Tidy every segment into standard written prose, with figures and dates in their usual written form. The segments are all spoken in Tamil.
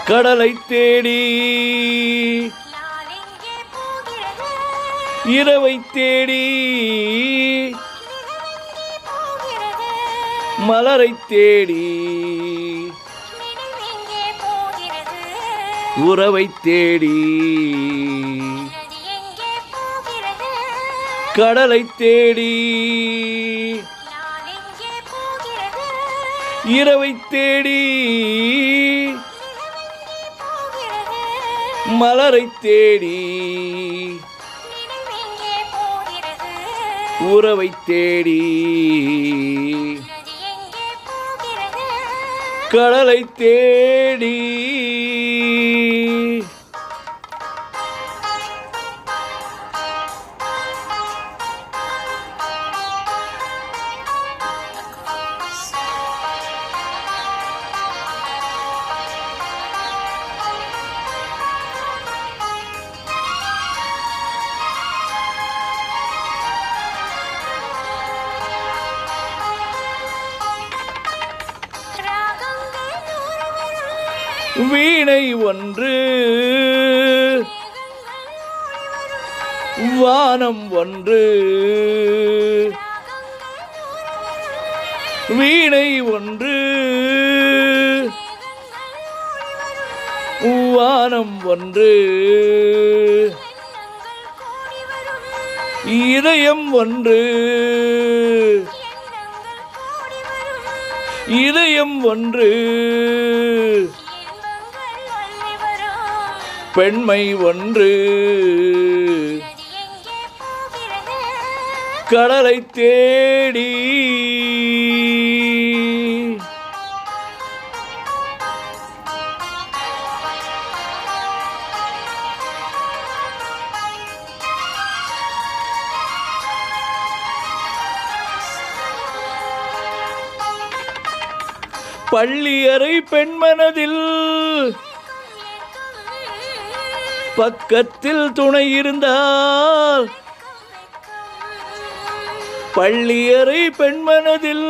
கடலை தேடி இரவை தேடி மலரை தேடி உறவை தேடி கடலை தேடி இரவை தேடி மலரை தேடி உறவை தேடி கடலை தேடி வீணை ஒன்று வானம் ஒன்று வீணை ஒன்று வானம் ஒன்று இதயம் ஒன்று இதயம் ஒன்று பெண்மை ஒன்று கடலை தேடி பள்ளியறை பெண்மனதில் பக்கத்தில் துணை இருந்தால் பள்ளியறை பெண்மனதில்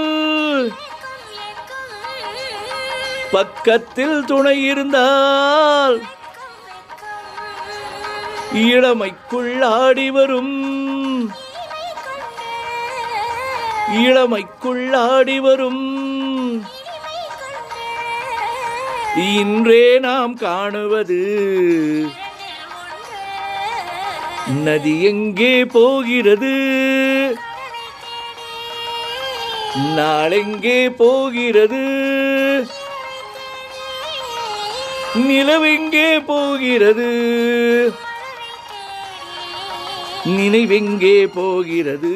பக்கத்தில் துணை இருந்தால் இளமைக்குள் ஆடி வரும் இளமைக்குள் ஆடி வரும் இன்றே நாம் காணுவது நதி எங்கே போகிறது நாளெங்கே போகிறது நிலவெங்கே போகிறது நினைவெங்கே போகிறது